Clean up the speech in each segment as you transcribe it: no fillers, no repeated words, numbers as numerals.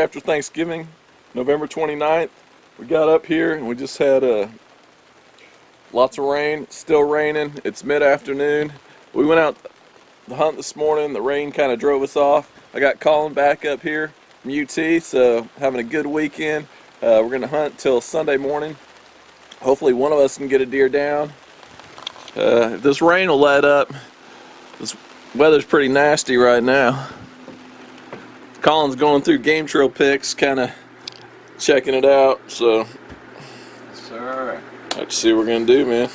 after Thanksgiving, November 29th. We got up here and we just had lots of rain. Still raining. It's mid-afternoon. We went out the hunt this morning. The rain kind of drove us off. I got Collin back up here from UT, so having a good weekend. We're going to hunt till Sunday morning. Hopefully one of us can get a deer down. If this rain will let up. This weather's pretty nasty right now. Collin's going through game trail pics, kind of checking it out, so Yes, sir. let's see what we're gonna do, man.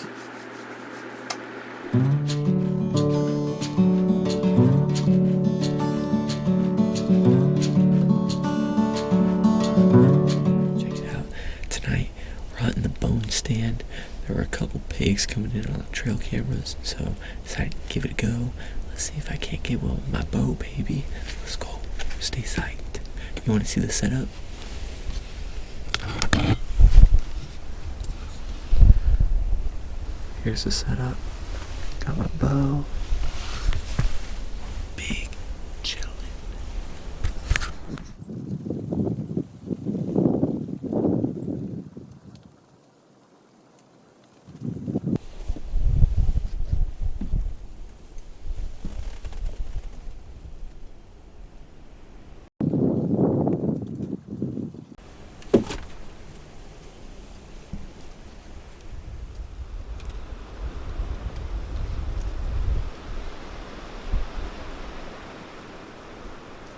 Check it out. Tonight we're hunting the bone stand. There were a couple pigs coming in on the trail cameras, so decided to give it a go. Let's see if I can't get one with my bow, baby. Let's go. Stay psyched. You want to see the setup? Here's the setup. Got my bow. Big chillin'.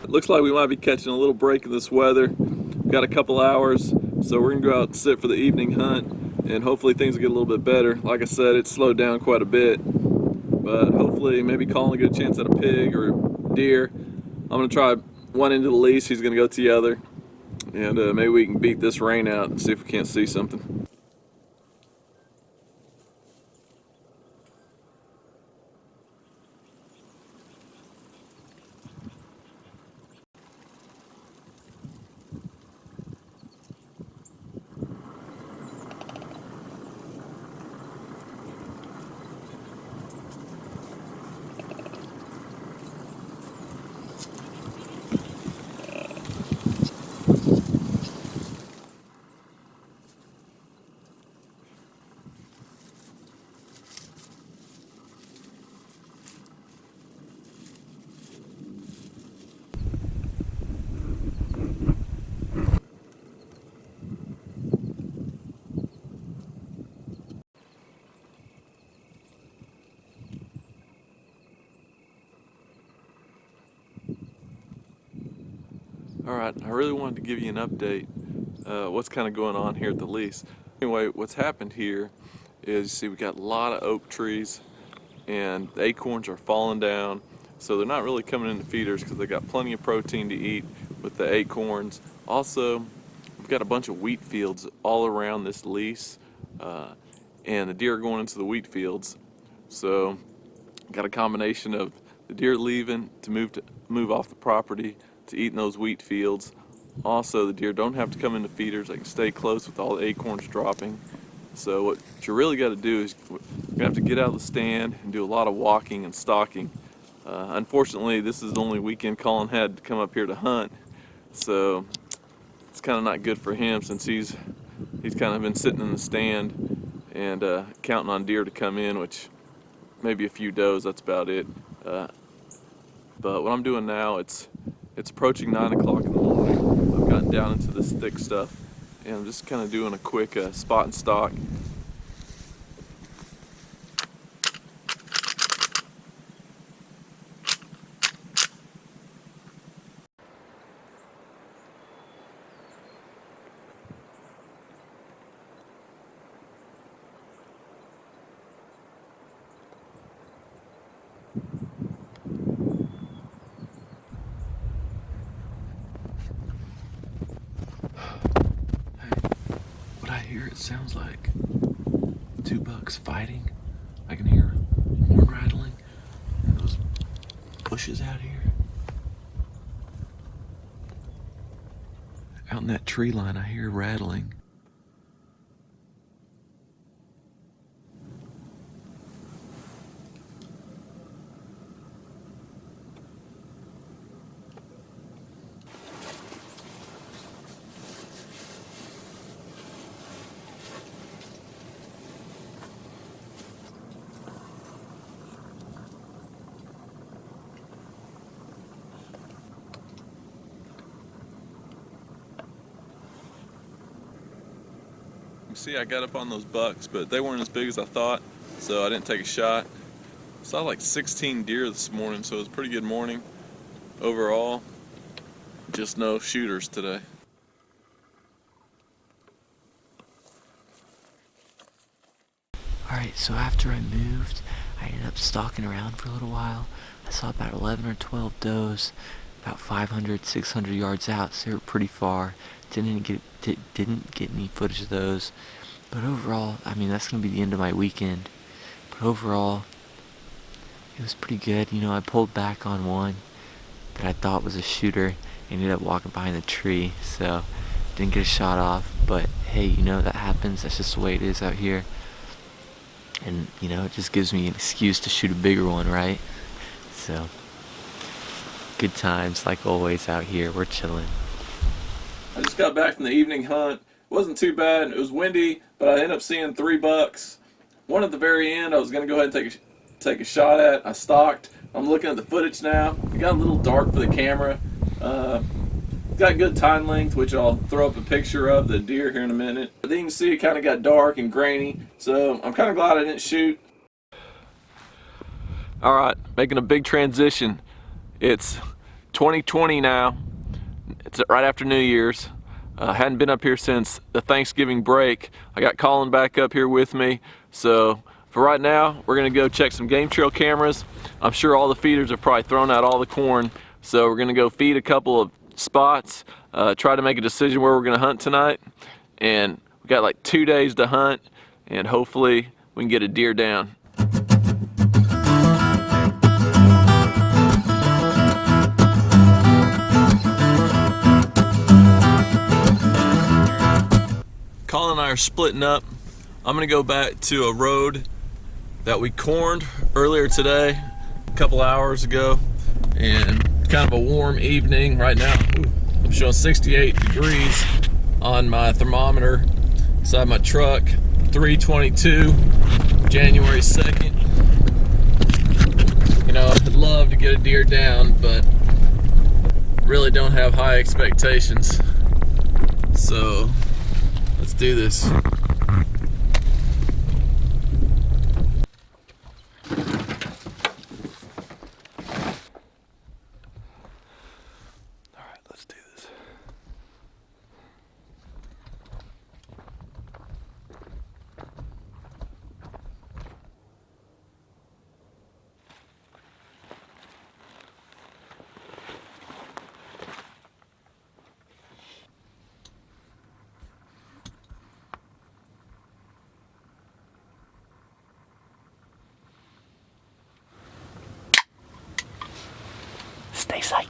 It looks like we might be catching a little break in this weather. We've got a couple hours, so we're gonna go out and sit for the evening hunt, and hopefully things will get a little bit better. Like I said, it's slowed down quite a bit, but hopefully maybe Collin will get a chance at a pig or a deer. I'm gonna try one into the lease, he's gonna go to the other, and maybe we can beat this rain out and see if we can't see something. Alright, I really wanted to give you an update what's kind of going on here at the lease. Anyway, what's happened here is, you see, we got a lot of oak trees and the acorns are falling down, so they're not really coming into feeders because they got plenty of protein to eat with the acorns. Also, we've got a bunch of wheat fields all around this lease, and the deer are going into the wheat fields, so got a combination of the deer leaving to move off the property to eat in those wheat fields. Also, the deer don't have to come into feeders, they can stay close with all the acorns dropping. So what you really got to do is you're going to have to get out of the stand and do a lot of walking and stalking. Unfortunately, this is the only weekend Collin had to come up here to hunt, so it's kind of not good for him since he's kind of been sitting in the stand and counting on deer to come in, which maybe a few does, that's about it. But what I'm doing now, it's approaching 9 o'clock in the morning. I've gotten down into this thick stuff, and I'm just kind of doing a quick spot and stalk. What I hear, it sounds like two bucks fighting. I can hear horn rattling and those bushes out here. Out in that tree line, I hear rattling. You see, I got up on those bucks, but they weren't as big as I thought, so I didn't take a shot. Saw like 16 deer this morning, so it was a pretty good morning overall. Just no shooters today. Alright, so after I moved, I ended up stalking around for a little while. I saw about 11 or 12 does, about 500, 600 yards out, so they were pretty far. Didn't get any footage of those. But overall, I mean, that's going to be the end of my weekend. But overall, it was pretty good. You know, I pulled back on one that I thought was a shooter. Ended up walking behind the tree, so didn't get a shot off. But hey, you know, that happens. That's just the way it is out here. And, you know, it just gives me an excuse to shoot a bigger one, right? So, good times, like always out here. We're chilling. I just got back from the evening hunt. It wasn't too bad. It was windy, but I ended up seeing 3 bucks. One at the very end I was going to go ahead and take a shot at. I stalked. I'm looking at the footage now. It got a little dark for the camera. It's got good time length, which I'll throw up a picture of the deer here in a minute. But then you can see it kind of got dark and grainy, so I'm kind of glad I didn't shoot. All right, making a big transition. It's 2020 now. It's right after New Year's. Hadn't been up here since the Thanksgiving break. I got Collin back up here with me. So for right now, we're gonna go check some game trail cameras. I'm sure all the feeders have probably thrown out all the corn. So we're gonna go feed a couple of spots, try to make a decision where we're gonna hunt tonight. And we got like 2 days to hunt, and hopefully we can get a deer down. Collin and I are splitting up. I'm gonna go back to a road that we corned earlier today, a couple hours ago, and kind of a warm evening right now. I'm showing 68 degrees on my thermometer inside my truck. 3/22, January 2nd. You know, I'd love to get a deer down, but really don't have high expectations. So let's do this. Stay psyched.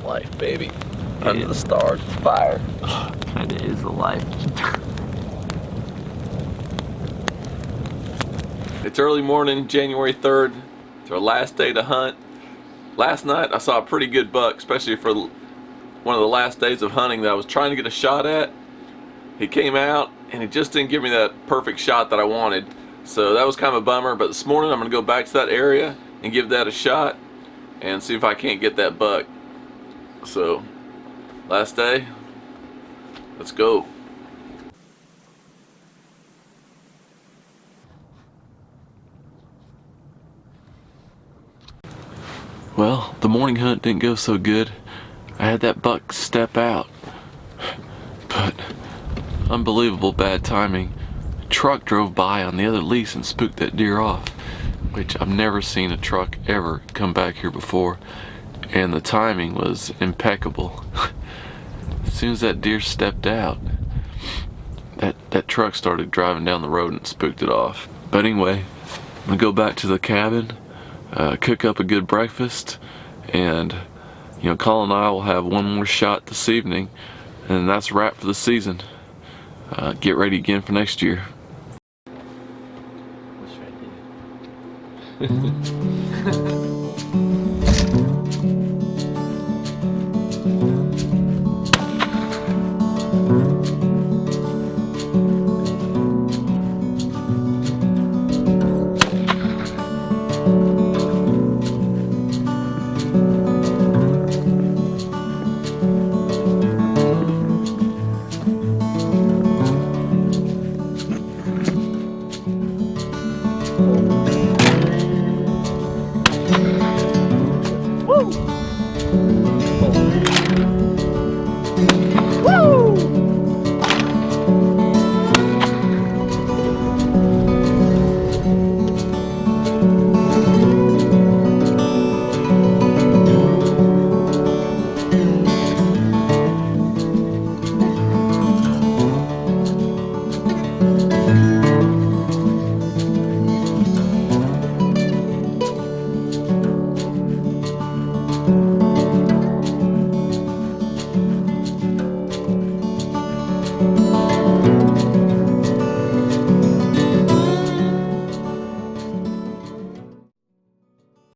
Life, baby. Under the stars, fire. kinda is the life. It's early morning, January 3rd. It's our last day to hunt. Last night I saw a pretty good buck, especially for one of the last days of hunting that I was trying to get a shot at. He came out and he just didn't give me that perfect shot that I wanted. So that was kind of a bummer, but this morning I'm gonna go back to that area and give that a shot and see if I can't get that buck. So, last day, let's go. Well, the morning hunt didn't go so good. I had that buck step out, but unbelievable bad timing. A truck drove by on the other lease and spooked that deer off, which I've never seen a truck ever come back here before, and the timing was impeccable. As soon as that deer stepped out, that truck started driving down the road and spooked it off. But anyway, I'm gonna go back to the cabin, cook up a good breakfast, and Collin and I will have one more shot this evening, and that's a wrap for the season. Get ready again for next year.